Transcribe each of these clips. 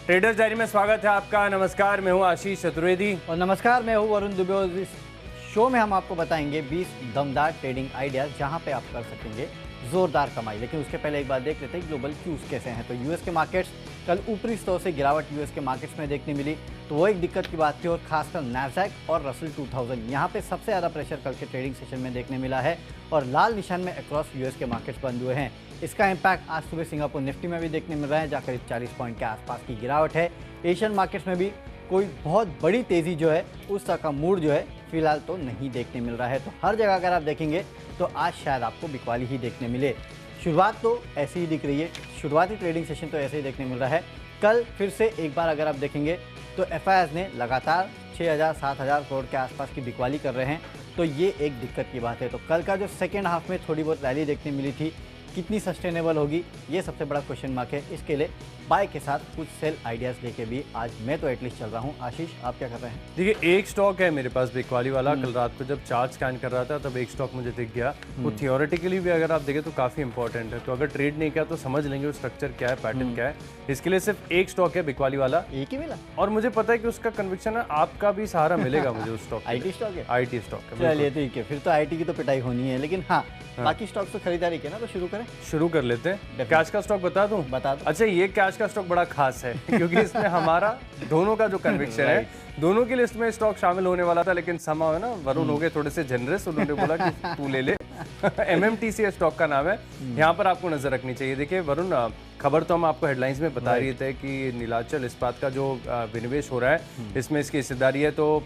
Traders diary में स्वागत है आपका। नमस्कार, मैं हूं आशीष चतुर्वेदी और नमस्कार, मैं हूं वरुण दुबे। और इस शो में हम आपको बताएंगे 20 दमदार ट्रेडिंग आइडियाज जहां पे आप कर सकेंगे जोरदार कमाई। लेकिन उसके पहले एक बार देख लेते हैं ग्लोबल क्यूज कैसे हैं। तो यूएस के मार्केट्स कल ऊपरी स्तर से गिरावट यूएस के मार्केट्स में देखने मिली, तो वो एक दिक्कत की बात थी। और खासकर नैस्डैक और रसल 2000 यहाँ पे सबसे ज़्यादा प्रेशर कल के ट्रेडिंग सेशन में देखने मिला है और लाल निशान में अक्रॉस यूएस के मार्केट्स बंद हुए हैं। इसका इम्पैक्ट आज सुबह सिंगापुर निफ्टी में भी देखने मिल रहा है, जहाँ करीब 40 पॉइंट के आसपास की गिरावट है। एशियन मार्केट्स में भी कोई बहुत बड़ी तेज़ी जो है उस तरह का मूड जो है फिलहाल तो नहीं देखने मिल रहा है। तो हर जगह अगर आप देखेंगे तो आज शायद आपको बिकवाली ही देखने मिले। शुरुआत तो ऐसी ही दिख रही है, शुरुआती ट्रेडिंग सेशन तो ऐसे ही देखने मिल रहा है। कल फिर से एक बार अगर आप देखेंगे तो एफआईआईज ने लगातार 6,000-7,000 करोड़ के आसपास की बिकवाली कर रहे हैं, तो ये एक दिक्कत की बात है। तो कल का जो सेकेंड हाफ में थोड़ी बहुत रैली देखने मिली थी, कितनी सस्टेनेबल होगी ये सबसे बड़ा क्वेश्चन मार्क है। इसके लिए बाय के साथ कुछ सेल आइडियाज लेके भी आज मैं तो एटलीस्ट चल रहा हूँ। आशीष, आप क्या कर रहे हैं? देखिए, एक स्टॉक है मेरे पास बिकवाली वाला। कल रात को जब चार्ट स्कैन कर रहा था तब एक स्टॉक मुझे दिख गया। वो थियोरेटिकली भी अगर आप देखें तो काफ़ी इंपॉर्टेंट है। तो अगर ट्रेड नहीं किया तो समझ लेंगे वो स्ट्रक्चर क्या है, पैटर्न क्या है। इसके लिए सिर्फ एक स्टॉक है बिकवाली वाला, एक ही मिला। और मुझे पता है कि उसका कन्विक्शन है, आपका भी सहारा मिलेगा मुझे उस स्टॉक। आईटी स्टॉक है? आईटी स्टॉक है। चलिए ठीक है, फिर तो आईटी की तो पिटाई होनी है। लेकिन हाँ, बाकी स्टॉक तो खरीदारी के ना, तो शुरू कर लेते हैं। कैश का स्टॉक बता दूं? बता दो। अच्छा, ये कैश का स्टॉक बड़ा खास है क्योंकि इसमें हमारा दोनों का जो कन्विक्शन है, दोनों की लिस्ट में स्टॉक शामिल होने वाला था, लेकिन समा है ना, वरुण हो गए थोड़े से जनरस। उन्होंने बोला कि तू ले ले। एमएमटीसी स्टॉक का नाम है, यहाँ पर आपको नजर रखनी चाहिए। देखिए वरुण, खबर तो हम आपको हेडलाइंस में बता रही थे कि नीलाचल इस्पात का जो विनिवेश हो रहा है, इसमें इसकी हिस्सेदारी है, तो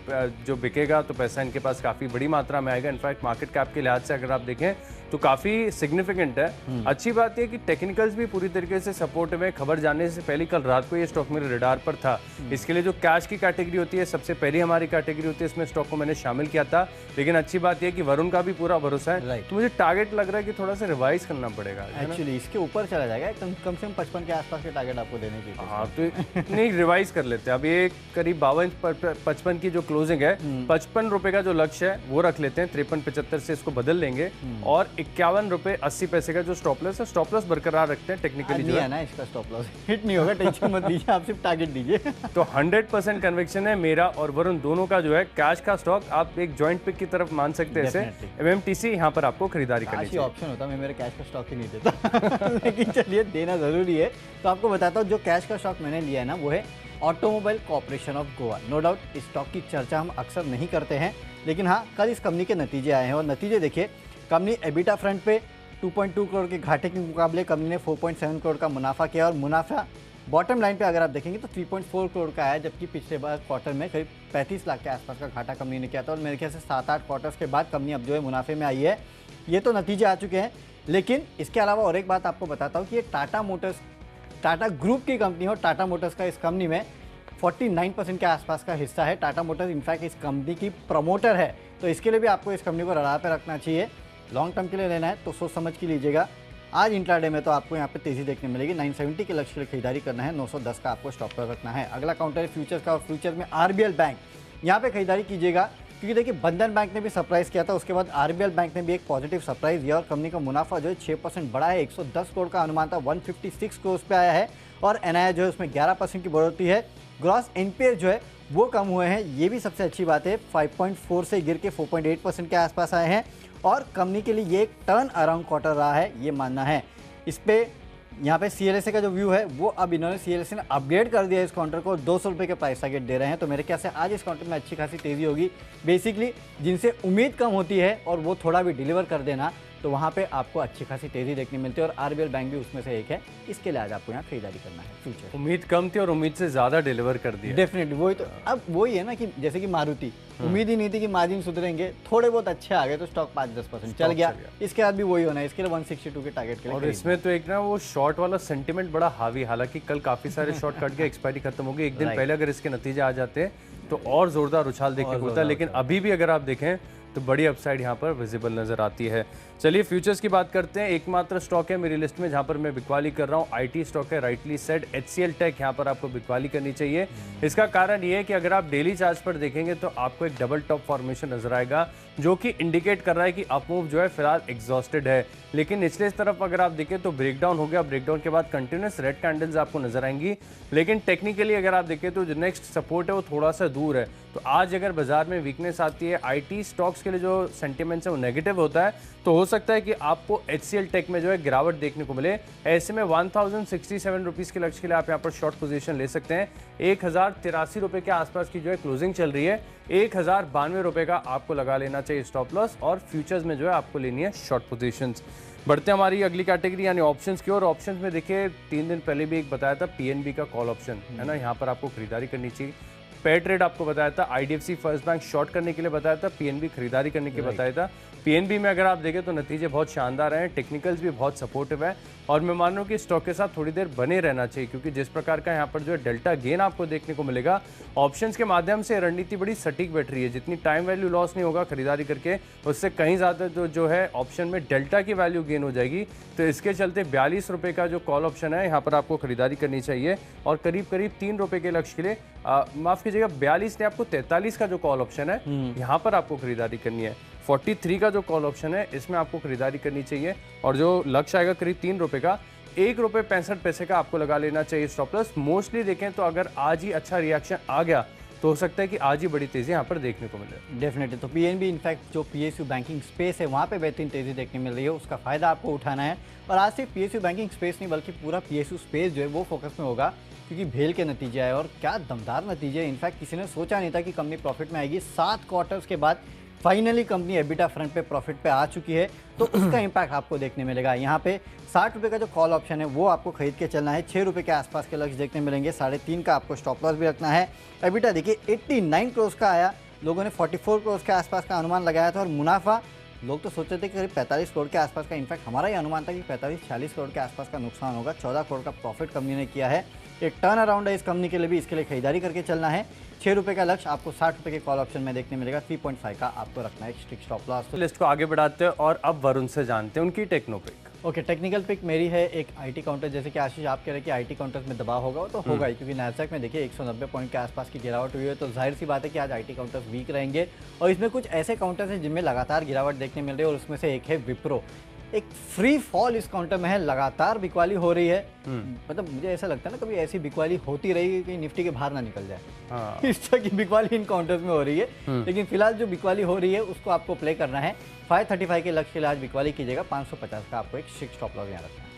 जो बिकेगा तो पैसा इनके पास काफ़ी बड़ी मात्रा में आएगा। इनफैक्ट मार्केट कैप के लिहाज से अगर आप देखें तो काफ़ी सिग्निफिकेंट है। अच्छी बात यह कि टेक्निकल्स भी पूरी तरीके से सपोर्ट में। खबर जानने से पहले कल रात को ये स्टॉक मेरे रडार पर था। इसके लिए जो कैश की कैटेगरी होती है, सबसे पहली हमारी कैटेगरी होती है, इसमें स्टॉक को मैंने शामिल किया था। लेकिन अच्छी बात यह कि वरुण का भी पूरा भरोसा है, तो मुझे टारगेट लग रहा है कि थोड़ा सा रिवाइज करना पड़ेगा। एक्चुअली इसके ऊपर चला जाएगा, कम से कम 55 के आसपास के टारगेट आपको देने की। हाँ, तो नहीं, रिवाइज कर लेते हैं। अब ये करीब 52-55 की जो क्लोजिंग है, 55 रुपए का जो लक्ष्य है वो रख लेते हैं। 53-75 से इसको बदल लेंगे और 51 रुपए 80 पैसे का जो स्टॉप लॉस है, स्टॉप लॉस बरकरार रखते हैं। टेक्निकली जो है ना, इसका स्टॉप लॉस हिट नहीं होगा, टेंशन मत लीजिए, आप सिर्फ टारगेट दीजिए। तो 100% कन्विक्शन है मेरा और वरुण दोनों का जो है कैश का स्टॉक। आप एक जॉइंट पिक की तरफ मान सकते हैं इसे। एमएमटीसी यहाँ पर आपको खरीदारी करनी चाहिए। ऑप्शन होता, मैं मेरे कैश का स्टॉक ही नहीं देता लेकिन चलिए, देना जरूरी है। तो आपको बताता हूँ, जो कैश का स्टॉक मैंने लिया है ना, वो है automobile corporation of Goa. No doubt इस स्टॉक की चर्चा हम अक्सर नहीं करते हैं, लेकिन हाँ, कल इस कंपनी के नतीजे आए हैं और नतीजे देखिए। कंपनी एबिटा फ्रंट पे 2.2 करोड़ के घाटे के मुकाबले कंपनी ने 4.7 करोड़ का मुनाफा किया और मुनाफा बॉटम लाइन पे अगर आप देखेंगे तो 3.4 करोड़ का आया, जबकि पिछले बार क्वार्टर में करीब 35 लाख के आसपास का घाटा कंपनी ने किया था। और मेरे ख्याल से 7-8 क्वार्टर्स के बाद कंपनी अब जो है मुनाफे में आई है। ये तो नतीजे आ चुके हैं, लेकिन इसके अलावा और एक बात आपको बताता हूँ कि ये टाटा ग्रुप की कंपनी हो। टाटा मोटर्स का इस कंपनी में 49% के आसपास का हिस्सा है। टाटा मोटर्स इनफैक्ट इस कंपनी की प्रमोटर है, तो इसके लिए भी आपको इस कंपनी को रडार पे रखना चाहिए। लॉन्ग टर्म के लिए लेना है तो सोच समझ के लीजिएगा। आज इंट्राडे में तो आपको यहाँ पे तेजी देखने मिलेगी। 970 के लक्ष्य के लिए खरीदारी करना है, 910 का आपको स्टॉप पर रखना है। अगला काउंटर है फ्यूचर्स का, और फ्यूचर में आरबीएल बैंक, यहाँ पे खरीदारी कीजिएगा, क्योंकि देखिए बंधन बैंक ने भी सरप्राइज किया था, उसके बाद आरबीएल बैंक ने भी एक पॉजिटिव सरप्राइज दिया और कंपनी का मुनाफा जो है 6% बढ़ा है। 110 करोड़ का अनुमान था, 156 करोड़ पे आया है और एनआईआई जो है उसमें 11% की बढ़ोतरी है। ग्रॉस एनपीए जो है वो कम हुए हैं, ये भी सबसे अच्छी बात है। 5.4 से गिर के 4.8% के आसपास आए हैं और कंपनी के लिए ये एक टर्न अराउंड क्वार्टर रहा है, ये मानना है। इस पे यहाँ पे सीएलएसए का जो व्यू है वो अब इन्होंने सीएलएसए ने अपग्रेड कर दिया इस काउंटर को, 200 रुपये के प्राइस टारगेट दे रहे हैं। तो मेरे ख्याल से आज इस काउंटर में अच्छी खासी तेज़ी होगी। बेसिकली जिनसे उम्मीद कम होती है और वो थोड़ा भी डिलीवर कर देना, तो वहाँ पे आपको अच्छी खासी तेज़ी देखने मिलती है और आरबीएल बैंक भी उसमें से एक है। इसके लिए आज आपको यहाँ खरीदारी करना है। फ्यूचर उम्मीद कम थी और उम्मीद से ज़्यादा डिलीवर कर दिया। डेफिनेटली वही तो, अब वही है ना कि जैसे कि मारुति, उम्मीद ही नहीं थी कि मार्जिन सुधरेंगे, थोड़े बहुत अच्छे आ गए तो स्टॉक 5-10% चल गया। इसके बाद भी वही होना है, इसके लिए 162 के टारगेट के लिए। और इसमें तो एक ना वो शॉर्ट वाला सेंटिमेंट बड़ा हावी, हालांकि कल काफी सारे शॉर्ट कट के एक्सपायरी खत्म हो गई। एक दिन पहले अगर इसके नतीजे आ जाते तो और जोरदार उछाल देखने को मिलता है। लेकिन अभी भी अगर आप देखें तो बड़ी अपसाइड यहाँ पर विजिबल नजर आती है। चलिए फ्यूचर्स की बात करते हैं। एकमात्र स्टॉक है मेरी लिस्ट में जहाँ पर मैं बिकवाली कर रहा हूँ, आईटी स्टॉक है, राइटली सेड HCL टेक। यहाँ पर आपको बिकवाली करनी चाहिए। इसका कारण ये है कि अगर आप डेली चार्ज पर देखेंगे तो आपको एक डबल टॉप फॉर्मेशन नजर आएगा, जो कि इंडिकेट कर रहा है कि अप मूव जो है फिलहाल एग्जॉस्टेड है। लेकिन निचले तरफ अगर आप देखें तो ब्रेकडाउन हो गया, ब्रेकडाउन के बाद कंटिन्यूस रेड कैंडल्स आपको नजर आएंगी। लेकिन टेक्निकली अगर आप देखें तो जो नेक्स्ट सपोर्ट है वो थोड़ा सा दूर है। तो आज अगर बाजार में वीकनेस आती है, आईटी स्टॉक्स के लिए जो सेंटिमेंट्स है वो नेगेटिव होता है, तो हो सकता है कि आपको HCL टेक में जो है गिरावट देखने को मिले। ऐसे में 1067 रुपीज़ के लक्ष्य के लिए आप यहाँ पर शॉर्ट पोजीशन ले सकते हैं। 1083 रुपये के आसपास की जो है क्लोजिंग चल रही है। 1092 रुपये का आपको लगा लेना चाहिए स्टॉप लॉस, और फ्यूचर्स में जो है आपको लेनी है शॉर्ट पोजीशंस। बढ़ते हैं हमारी अगली कैटेगरी यानी ऑप्शंस की ओर। ऑप्शंस में देखिए 3 दिन पहले भी एक बताया था PNB का कॉल ऑप्शन है ना, यहाँ पर आपको खरीदारी करनी चाहिए। पेयर ट्रेड आपको बताया था, IDFC फर्स्ट बैंक शॉर्ट करने के लिए बताया था, PNB खरीदारी करने के लिए बताया था। PNB में अगर आप देखें तो नतीजे बहुत शानदार हैं, टेक्निकल्स भी बहुत सपोर्टिव है, और मैं मान रहा हूँ कि स्टॉक के साथ थोड़ी देर बने रहना चाहिए, क्योंकि जिस प्रकार का यहाँ पर जो है डेल्टा गेन आपको देखने को मिलेगा ऑप्शंस के माध्यम से, रणनीति बड़ी सटीक बैठ रही है। जितनी टाइम वैल्यू लॉस नहीं होगा खरीदारी करके, उससे कहीं ज़्यादा जो है ऑप्शन में डेल्टा की वैल्यू गेन हो जाएगी। तो इसके चलते 42 रुपये का जो कॉल ऑप्शन है यहाँ पर आपको खरीदारी करनी चाहिए, और करीब करीब 3 रुपये के लक्ष्य के लिए माफ़ कीजिएगा 42 ने आपको 43 का जो कॉल ऑप्शन है यहाँ पर आपको खरीदारी करनी है। 43 का जो कॉल ऑप्शन है इसमें आपको खरीदारी करनी चाहिए, और जो लक्ष्य आएगा करीब 3 रुपये का, 1 रुपये 65 पैसे का आपको लगा लेना चाहिए स्टॉप लॉस। मोस्टली देखें तो अगर आज ही अच्छा रिएक्शन आ गया तो हो सकता है कि आज ही बड़ी तेज़ी यहाँ पर देखने को मिले। डेफिनेटली। तो PNB इनफैक्ट जो PSU बैंकिंग स्पेस है वहाँ पे बेहतरीन तेज़ी देखने मिल रही है, उसका फ़ायदा आपको उठाना है। और आज सिर्फ PSU बैंकिंग स्पेस नहीं बल्कि पूरा PSU स्पेस जो है वो फोकस में होगा, क्योंकि भेल के नतीजे आए और क्या दमदार नतीजे। इनफैक्ट किसी ने सोचा नहीं था कि कंपनी प्रॉफिट में आएगी। 7 क्वार्टर्स के बाद फाइनली कंपनी एबिटा फ्रंट पे प्रॉफिट पे आ चुकी है, तो उसका इम्पैक्ट आपको देखने मिलेगा। यहाँ पे 60 रुपये का जो कॉल ऑप्शन है वो आपको खरीद के चलना है। 6 रुपये के आसपास के लक्ष्य देखने मिलेंगे। 3.5 का आपको स्टॉप लॉस भी रखना है। एबिटा देखिए 89 करोड़ का आया, लोगों ने 44 करोड़ के आसपास का अनुमान लगाया था, और मुनाफा लोग तो सोचते थे कि करीब 45 करोड़ के आसपास का, इनफैक्ट हमारा ये अनुमान था कि 45-46 करोड़ के आसपास का नुकसान होगा। 14 करोड़ का प्रॉफिट कंपनी ने किया है। एक टर्न अराउंड है इस कंपनी के लिए भी, इसके लिए खरीदारी करके चलना है। 6 रुपये का लक्ष्य आपको 60 रुपये के कॉल ऑप्शन में देखने मिलेगा। 3.5 का आपको रखना है स्ट्रिक्ट स्टॉप लॉस। लिस्ट को आगे बढ़ाते हैं और अब वरुण से जानते हैं उनकी techno pick. Okay, technical pick मेरी है एक आईटी काउंटर। जैसे कि आशीष आप कह रहे हैं कि आईटी काउंटर्स में दबाव होगा, तो होगा ही, क्योंकि नैस्डैक में देखिए 190 पॉइंट के आसपास की गिरावट हुई है, तो जाहिर सी बात है कि आज आईटी काउंटर्स वीक रहेंगे। और इसमें कुछ ऐसे काउंटर्स हैं जिनमें लगातार गिरावट देखने मिल रही है, और उसमें से एक है विप्रो। एक फ्री फॉल इस काउंटर में है, लगातार बिकवाली हो रही है। मतलब मुझे ऐसा लगता है ना, कभी ऐसी बिकवाली होती रहेगी कि निफ्टी के बाहर ना निकल जाए। हाँ। इस तरह की बिकवाली इन काउंटर्स में हो रही है। लेकिन फिलहाल जो बिकवाली हो रही है उसको आपको प्ले करना है। 535 के लक्ष्य के लिए आज बिकवाली कीजिएगा। 550 का आपको एक स्ट्रिक्ट स्टॉप लॉस यहाँ रखना है।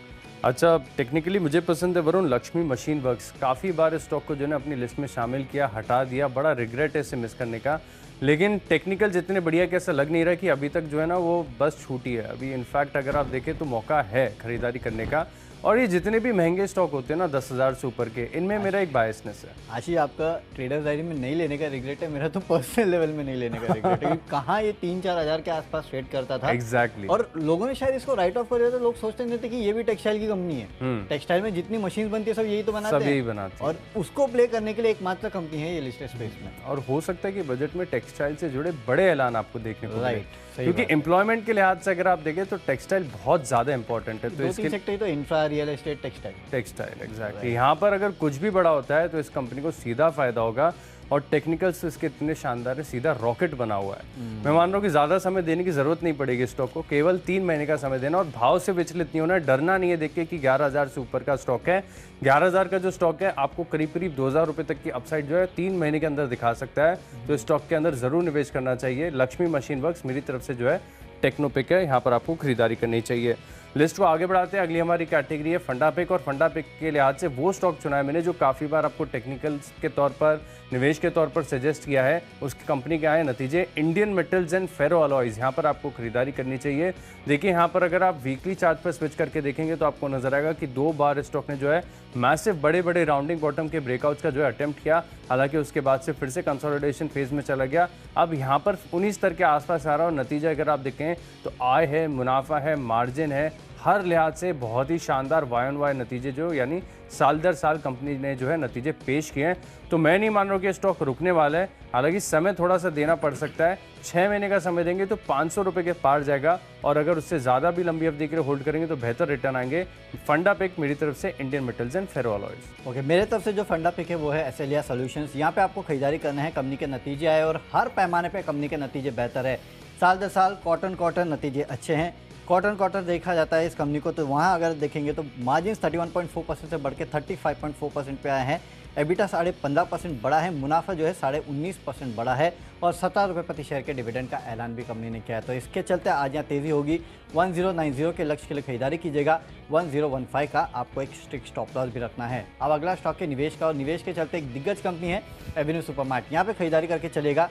अच्छा, टेक्निकली मुझे पसंद है वरुण, लक्ष्मी मशीन वर्क्स। काफ़ी बार इस स्टॉक को जो है अपनी लिस्ट में शामिल किया, हटा दिया, बड़ा रिग्रेट है इसे मिस करने का। लेकिन टेक्निकल जितने बढ़िया कि ऐसा लग नहीं रहा कि अभी तक जो है ना वो बस छूटी है। अभी इनफैक्ट अगर आप देखें तो मौका है खरीदारी करने का। और ये जितने भी महंगे स्टॉक होते हैं ना 10,000 से ऊपर के, इनमें मेरा एक बायसनेस है। आशीष, आपका ट्रेडर्स डायरी में नहीं लेने का रिग्रेट है, मेरा तो पर्सनल लेवल में नहीं लेने का रिग्रेट है। कहाँ ये 3-4 हज़ार के आसपास ट्रेड करता था। एग्जैक्टली। और लोगों ने शायद इसको राइट ऑफ कर दिया, तो लोग सोचते नहीं थे कि ये भी टेक्सटाइल की कंपनी है। टेक्सटाइल में जितनी मशीन बनती है सब यही तो बनाते हैं, सब यही बनाते हैं। और उसको प्ले करने के लिए एकमात्र कंपनी है ये लिस्टेड स्पेस में। और हो सकता है कि बजट में टेक्सटाइल से जुड़े बड़े ऐलान आपको देखने को मिले। राइट, क्योंकि एम्प्लॉयमेंट के लिहाज से अगर आप देखें तो टेक्सटाइल बहुत ज़्यादा इंपॉर्टेंट है। तो 2-3 सेक्टर तो infra, real estate, textile exactly. यहाँ पर अगर कुछ भी बड़ा होता है तो इस कंपनी को सीधा फायदा होगा, और टेक्निकल्स इसके इतने शानदार है, सीधा रॉकेट बना हुआ है। मैं मान रहा हूँ कि ज़्यादा समय देने की ज़रूरत नहीं पड़ेगी स्टॉक को, केवल 3 महीने का समय देना, और भाव से विचलित नहीं होना। डरना नहीं है देख के कि 11,000 से ऊपर का स्टॉक है। 11,000 का जो स्टॉक है आपको करीब करीब 2,000 रुपये तक की अपसाइड जो है 3 महीने के अंदर दिखा सकता है। तो स्टॉक के अंदर ज़रूर निवेश करना चाहिए। लक्ष्मी मशीन वर्क्स मेरी तरफ से जो है टेक्नो पिक है, यहाँ पर आपको खरीदारी करनी चाहिए। लिस्ट को आगे बढ़ाते हैं। अगली हमारी कैटेगरी है फंडा पिक, और फंडा पिक के लिहाज से वो स्टॉक चुना है मैंने जो काफ़ी बार आपको टेक्निकल्स के तौर पर, निवेश के तौर पर सजेस्ट किया है। उसकी कंपनी के आए नतीजे, Indian metals and ferro alloys. यहाँ पर आपको खरीदारी करनी चाहिए। देखिए यहाँ पर अगर आप वीकली चार्ट पर स्विच करके देखेंगे तो आपको नजर आएगा कि 2 बार स्टॉक ने जो है मैसिव बड़े बड़े राउंडिंग बॉटम के ब्रेकआउट्स का जो है अटेम्प्ट किया। हालांकि उसके बाद से फिर से कंसोलिडेशन फेज में चला गया। अब यहाँ पर 19 स्तर के आसपास आ रहा है, और नतीजा अगर आप देखें तो आय है, मुनाफा है, मार्जिन है, हर लिहाज से बहुत ही शानदार वाई ऑन वाई नतीजे जो यानी साल दर साल कंपनी ने जो है नतीजे पेश किए हैं। तो मैं नहीं मान रहा हूँ कि स्टॉक रुकने वाला है, हालांकि समय थोड़ा सा देना पड़ सकता है। 6 महीने का समय देंगे तो 500 रुपये के पार जाएगा, और अगर उससे ज़्यादा भी लंबी अवधि के लिए होल्ड करेंगे तो बेहतर रिटर्न आएंगे। फंडा पिक मेरी तरफ से इंडियन मेटल्स एंड फेरोलॉयज। ओके, मेरे तरफ से जो फंडा पिक है वो है एसेलिया सॉल्यूशंस। यहाँ पे आपको खरीदारी करना है, कंपनी के नतीजे आए और हर पैमाने पे कंपनी के नतीजे बेहतर है। साल दर साल क्वार्टर नतीजे अच्छे हैं। क्वार्टर देखा जाता है इस कंपनी को, तो वहाँ अगर देखेंगे तो मार्जिन 31.4% से बढ़ के 35.4% पे आए हैं। एबिटा 15.5% बढ़ा है, मुनाफा जो है 19.5% बढ़ा है, और 17 रुपये प्रति शेयर के डिविडेंड का ऐलान भी कंपनी ने किया है। तो इसके चलते आज यहाँ तेज़ी होगी। 1090 के लक्ष्य के लिए खरीदारी कीजिएगा। 1015 का आपको एक स्ट्रिक्ट स्टॉप लॉस भी रखना है। अब अगला स्टॉक के निवेश का, और निवेश के चलते एक दिग्गज कंपनी है एवेन्यू सुपरमार्ट। यहाँ पे खरीदारी करके चलेगा।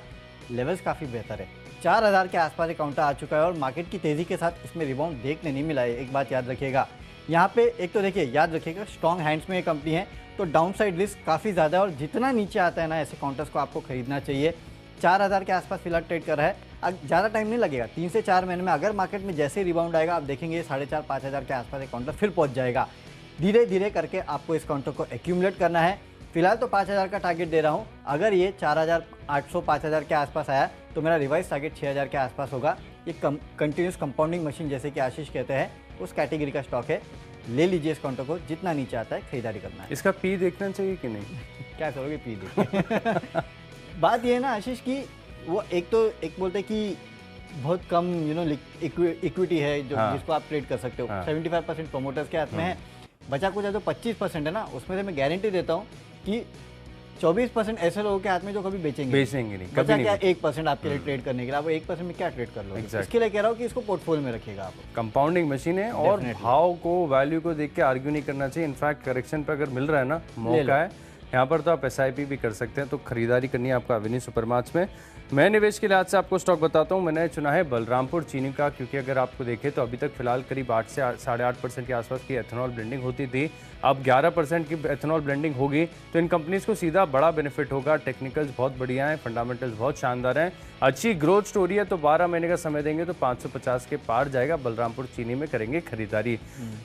लेवल्स काफ़ी बेहतर है, 4000 के आसपास एक काउंटर आ चुका है, और मार्केट की तेज़ी के साथ इसमें रिबाउंड देखने नहीं मिला है। एक बात याद रखिएगा, यहाँ पे एक तो देखिए याद रखिएगा स्ट्रॉन्ग हैंड्स में ये कंपनी है, तो डाउनसाइड रिस्क काफ़ी ज़्यादा है, और जितना नीचे आता है ना ऐसे काउंटर्स को आपको खरीदना चाहिए। 4000 के आसपास फिलहाल ट्रेड कर रहा है। अब ज़्यादा टाइम नहीं लगेगा, 3 से 4 महीने में अगर मार्केट में जैसे ही रिबाउंड आएगा आप देखेंगे 4500-5000 के आसपास एक काउंटर फिर पहुँच जाएगा। धीरे धीरे करके आपको इस काउंटर को एक्यूमुलेट करना है। फिलहाल तो 5000 का टारगेट दे रहा हूँ, अगर ये 4800-5000 के आसपास आया तो मेरा रिवाइज टारगेट 6000 के आसपास होगा। ये कंटिन्यूस कंपाउंडिंग मशीन जैसे कि आशीष कहते हैं उस कैटेगरी का स्टॉक है। ले लीजिए इस काउंटर को, जितना नीचे आता है खरीदारी करना है। इसका पी देखना चाहिए कि नहीं? क्या करोगे पी देख बात ये है ना आशीष की, वो एक बोलते हैं कि बहुत कम इक्विटी है जो जिसको आप ट्रेड कर सकते हो। 75% प्रोमोटर्स के हाथ में है, बचा कुछ है जो 25% है ना, उसमें से मैं गारंटी देता हूँ कि 24% ऐसे लोगों के हाथ में जो कभी बेचेंगे नहीं, बचा क्या 1% आपके लिए ट्रेड करने के लिए। आप 1% में क्या ट्रेड कर लोगे? इसके लिए कह रहा हूँ कि इसको पोर्टफोलियो में रखिएगा आप। कंपाउंडिंग मशीन है, और भाव को वैल्यू को देख के आर्ग्यू नहीं करना चाहिए। इनफैक्ट करेक्शन पर अगर मिल रहा है ना मौका है यहाँ पर, तो आप SIP भी कर सकते हैं। तो खरीदारी करनी है आपको एवेन्यू सुपरमार्ट्स में। मैं निवेश के लिहाज से आपको स्टॉक बताता हूँ। मैंने चुना है बलरामपुर चीनी का, क्योंकि अगर आपको देखें तो अभी तक फिलहाल करीब 8 से 8.5% के आसपास की एथेनॉल ब्लेंडिंग होती थी, अब 11% की एथेनॉल ब्लेंडिंग होगी। तो इन कंपनीज को सीधा बड़ा बेनिफिट होगा। टेक्निकल्स बहुत बढ़िया हैं, फंडामेंटल्स बहुत शानदार हैं, अच्छी ग्रोथ स्टोरी है। तो 12 महीने का समय देंगे तो 550 के पार जाएगा। बलरामपुर चीनी में करेंगे खरीदारी।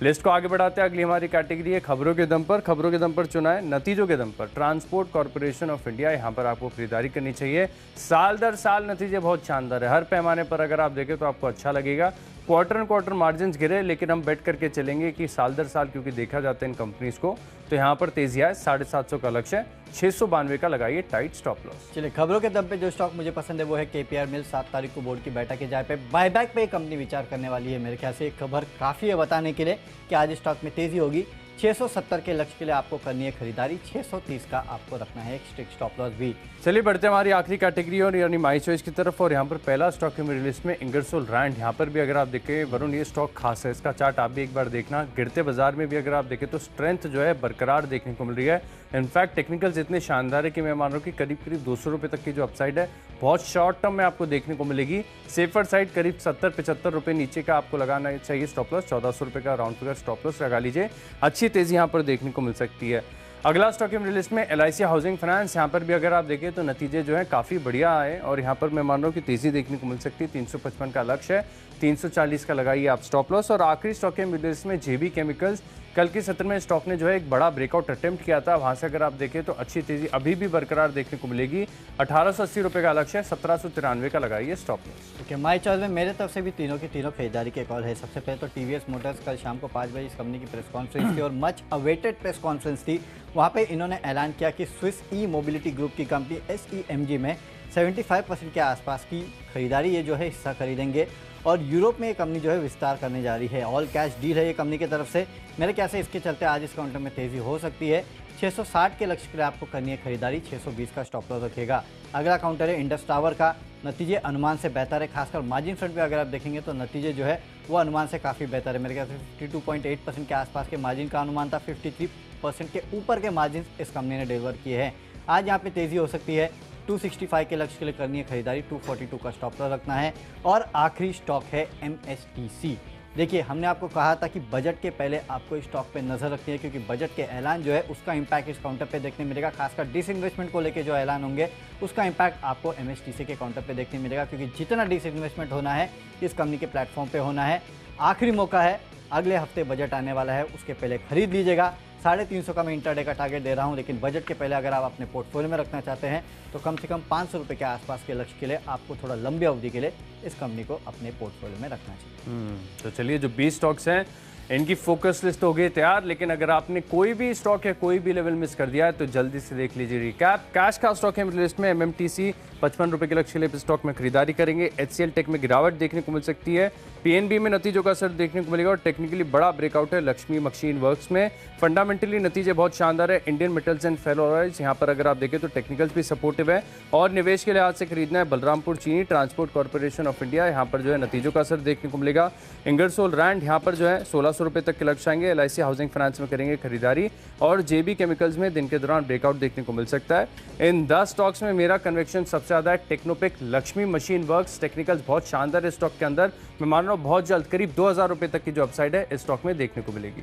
लिस्ट को आगे बढ़ाते हैं। अगली हमारी कैटेगरी है खबरों के दम पर। खबरों के दम पर चुना है नतीजों के दम पर ट्रांसपोर्ट कॉर्पोरेशन ऑफ इंडिया। यहाँ पर आपको खरीदारी करनी चाहिए। साल दर साल नतीजे बहुत शानदार है, हर पैमाने पर अगर आप देखें तो आपको अच्छा लगेगा। क्वार्टर मार्जिन्स गिरे, लेकिन हम बेट करके चलेंगे कि साल दर साल क्योंकि देखा जाता है इन कंपनीज को, तो यहाँ पर तेजी आए। 750 का लक्ष्य है, 692 का लगाइए टाइट स्टॉप लॉस। चलिए, खबरों के दम पे जो स्टॉक मुझे पसंद है वो है KPR मिल। 7 तारीख को बोर्ड की बैठक के जाए पे बायबैक पे कंपनी विचार करने वाली है। मेरे ख्याल से एक खबर काफ़ी है बताने के लिए कि आज स्टॉक में तेजी होगी। 670 के लक्ष्य के लिए आपको करनी है खरीदारी। 630 का आपको रखना है एक स्ट्रिक्ट स्टॉप लॉस भी। चलिए बढ़ते हैं हमारी आखिरी कैटेगरी और यानी माई चॉइस की तरफ। और यहाँ पर पहला स्टॉक है मेरी लिस्ट में इंगरसोल रैंड। यहाँ पर भी अगर आप देखें वरुण, ये स्टॉक खास है, इसका चार्ट आप भी एक बार देखना। गिरते बाजार में भी अगर आप देखें तो स्ट्रेंथ जो है बरकरार देखने को मिल रही है। इनफैक्ट टेक्निकल्स इतने शानदार है कि मैं मान रहा हूँ कि करीब 200 रुपये तक की जो अपसाइड है बहुत शॉर्ट टर्म में आपको देखने को मिलेगी। सेफर साइड करीब 70-75 रुपये नीचे का आपको लगाना चाहिए स्टॉप लॉस। 1400 रुपये का राउंड फिगर स्टॉप लॉस लगा लीजिए। अच्छी तेजी यहाँ पर देखने को मिल सकती है। अगला स्टॉक है मेरी लिस्ट में LIC हाउसिंग फाइनेंस। यहाँ पर भी अगर आप देखें तो नतीजे जो है काफ़ी बढ़िया आए, और यहाँ पर मैं मान रहा हूँ कि तेज़ी देखने को मिल सकती है। 355 का लक्ष्य है, 340 का लगाइए आप स्टॉप लॉस। और आखिरी स्टॉक है मेरी लिस्ट में JB केमिकल्स। कल के सत्र में स्टॉक ने जो है एक बड़ा ब्रेकआउट अटेम्प्ट किया था, वहाँ से अगर आप देखें तो अच्छी तेज़ी अभी भी बरकरार देखने को मिलेगी। 1880 रुपये का लक्ष्य है, 1793 का लगाइए stop loss. Okay, my choice में मेरे तरफ से भी तीनों की तीनों खरीदारी के कॉल है। सबसे पहले तो TVS मोटर्स कल शाम को 5 बजे इस कंपनी की प्रेस कॉन्फ्रेंस थी और मच अवेटेड प्रेस कॉन्फ्रेंस थी। वहाँ पे इन्होंने ऐलान किया कि स्विस ई मोबिलिटी ग्रुप की कंपनी SEMG में 75% के आसपास की खरीदारी ये जो है हिस्सा खरीदेंगे, और यूरोप में ये कंपनी जो है विस्तार करने जा रही है। ऑल कैश डील है ये कंपनी की तरफ से। मेरे ख्याल से इसके चलते आज इस काउंटर में तेज़ी हो सकती है। 660 के लक्ष्य के लिए आपको करनी है खरीदारी। 620 का स्टॉप लॉस रखिएगा। अगला काउंटर है इंडस टावर का। नतीजे अनुमान से बेहतर है, खासकर मार्जिन फ्रंट पे अगर आप देखेंगे तो नतीजे जो है वो अनुमान से काफ़ी बेहतर है। मेरे ख्याल से 52.8% के आसपास के मार्जिन का अनुमान था। 53% के ऊपर के मार्जिन इस कंपनी ने डिलीवर किए हैं। आज यहाँ पे तेज़ी हो सकती है। 265 के लक्ष्य के लिए करनी है खरीदारी। 242 का स्टॉप लॉस रखना है। और आखिरी स्टॉक है MSTC। देखिए, हमने आपको कहा था कि बजट के पहले आपको इस स्टॉक पे नज़र रखनी है, क्योंकि बजट के ऐलान जो है उसका इंपैक्ट इस काउंटर पे देखने मिलेगा। खासकर डिसइन्वेस्टमेंट को लेके जो ऐलान होंगे उसका इंपैक्ट आपको MSTC के काउंटर पे देखने मिलेगा, क्योंकि जितना डिसइन्वेस्टमेंट होना है इस कंपनी के प्लेटफॉर्म पे होना है। आखिरी मौका है, अगले हफ्ते बजट आने वाला है, उसके पहले खरीद लीजिएगा। 350 का मैं इंटरडे का टारगेट दे रहा हूं, लेकिन बजट के पहले अगर आप अपने पोर्टफोलियो में रखना चाहते हैं तो कम से कम 500 रुपये के आसपास के लक्ष्य के लिए आपको थोड़ा लंबी अवधि के लिए इस कंपनी को अपने पोर्टफोलियो में रखना चाहिए। तो चलिए, जो 20 स्टॉक्स हैं इनकी फोकस लिस्ट हो गई तैयार, लेकिन अगर आपने कोई भी स्टॉक या कोई भी लेवल मिस कर दिया है तो जल्दी से देख लीजिए रिकैप। कैश का स्टॉक है मेरी लिस्ट में, एमएमटीसी 55 रुपये के लक्ष्य के लिए इस स्टॉक में खरीदारी करेंगे। एचसीएल टेक में गिरावट देखने को मिल सकती है, पीएनबी में नतीजों का असर देखने को मिलेगा और टेक्निकली बड़ा ब्रेकआउट है लक्ष्मी मशीन वर्क्स में। फंडामेंटली नतीजे बहुत शानदार है। इंडियन मेटल्स एंड फेरोलॉइड्स यहाँ पर अगर आप देखें तो टेक्निकल्स भी सपोर्टिव है और निवेश के लिहाज से खरीदना है बलरामपुर चीनी ट्रांसपोर्ट कॉर्पोरेशन ऑफ इंडिया, यहाँ पर जो है नतीजों का असर देखने को मिलेगा। इंगरसोल रैंड यहाँ पर जो है 1600 रुपये तक के लक्ष्य आएंगे। एलआईसी हाउसिंग फाइनेंस में करेंगे खरीदारी और जेबी केमिकल्स में दिन के दौरान ब्रेकआउट देखने को मिल सकता है। इन 10 स्टॉक्स में मेरा कन्वेक्शन सबसे ज़्यादा है टेक्नोपिक, लक्ष्मी मशीन वर्क्स, टेक्निकल्स बहुत शानदार है स्टॉक के अंदर। मैं मान रहा हूँ बहुत जल्द करीब 2000 रुपये तक की जो अपसाइड है इस स्टॉक में देखने को मिलेगी।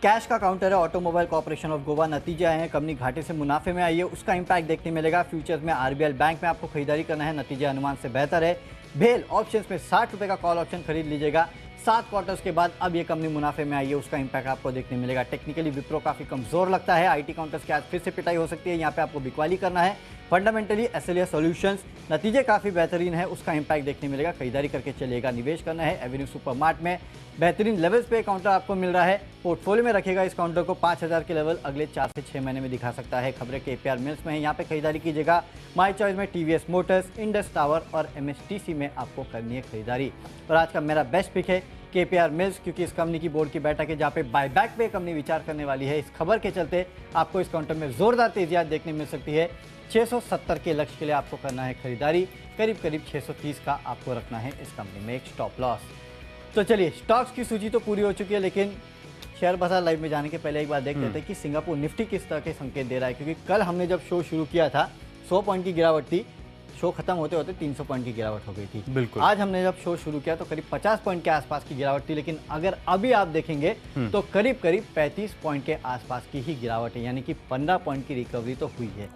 कैश का काउंटर है ऑटोमोबाइल कॉर्पोरेशन ऑफ गोवा, नतीजे आए हैं, कंपनी घाटे से मुनाफे में आई है, उसका इंपैक्ट देखने मिलेगा। फ्यूचर्स में आरबीएल बैंक में आपको खरीदारी करना है, नतीजे अनुमान से बेहतर है। भेल ऑप्शंस में 60 रुपये का कॉल ऑप्शन खरीद लीजिएगा। 7 क्वार्टर्स के बाद अब ये कंपनी मुनाफे में आई है, उसका इंपैक्ट आपको देखने मिलेगा। टेक्निकली विप्रो काफी कमजोर लगता है, आईटी काउंटर्स के आज फिर से पिटाई हो सकती है, यहाँ पे आपको बिकवाली करना है। फंडामेंटली एसएलएस सॉल्यूशंस नतीजे काफ़ी बेहतरीन है, उसका इंपैक्ट देखने मिलेगा, खरीदारी करके चलिएगा। निवेश करना है एवेन्यू सुपरमार्ट में, बेहतरीन लेवल्स पे काउंटर आपको मिल रहा है, पोर्टफोलियो में रखेगा इस काउंटर को। 5000 के लेवल अगले 4 से 6 महीने में दिखा सकता है। खबरें केपीआर मिल्स में है, यहाँ पे खरीदारी कीजिएगा। माई चॉइस में टीवीएस मोटर्स, इंडस टावर और एमएसटीसी में आपको करनी है खरीदारी। और आज का मेरा बेस्ट पिक है केपीआर मिल्स, क्योंकि इस कंपनी की बोर्ड की बैठक है जहाँ पे बायबैक पे कंपनी विचार करने वाली है। इस खबर के चलते आपको इस काउंटर में जोरदार तेजियात देखने मिल सकती है। 670 के लक्ष्य के लिए आपको करना है खरीदारी, करीब करीब 630 का आपको रखना है इस कंपनी में एक स्टॉप लॉस। तो चलिए, स्टॉक्स की सूची तो पूरी हो चुकी है, लेकिन शेयर बाजार लाइव में जाने के पहले एक बार देख लेते हैं कि सिंगापुर निफ्टी किस तरह के संकेत दे रहा है। क्योंकि कल हमने जब शो शुरू किया था 100 पॉइंट की गिरावट थी, शो खत्म होते होते 300 पॉइंट की गिरावट हो गई थी। बिल्कुल। आज हमने जब शो शुरू किया तो करीब 50 पॉइंट के आसपास की गिरावट थी, लेकिन अगर अभी आप देखेंगे तो करीब करीब 35 पॉइंट के आसपास की ही गिरावट है, यानी कि 15 पॉइंट की रिकवरी तो हुई है,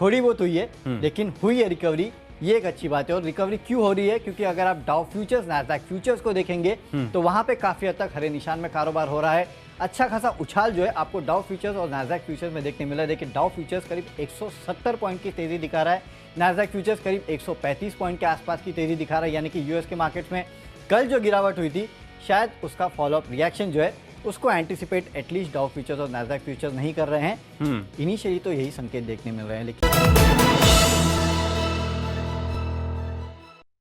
थोड़ी बहुत हुई है, लेकिन हुई है रिकवरी, ये एक अच्छी बात है। और रिकवरी क्यों हो रही है? क्योंकि अगर आप डाउ फ्यूचर्स, नैस्डैक फ्यूचर्स को देखेंगे तो वहां पे काफी हद तक हरे निशान में कारोबार हो रहा है। अच्छा खासा उछाल जो है आपको डाउ फ्यूचर्स और नैस्डैक फ्यूचर्स में देखने मिला है। देखिए, डाउ फ्यूचर्स करीब 170 पॉइंट की तेजी दिखा रहा है, नैस्डैक फ्यूचर्स करीब 135 पॉइंट के आसपास की तेजी दिखा रहा है। यानी कि यूएस के मार्केट्स में कल जो गिरावट हुई थी, शायद उसका फॉलोअप रिएक्शन जो है उसको एंटिसिपेट एटलीस्ट डाउ फ्यूचर्स और नैस्डैक फ्यूचर्स नहीं कर रहे हैं। इनिशियली तो यही संकेत देखने मिल रहे हैं, लेकिन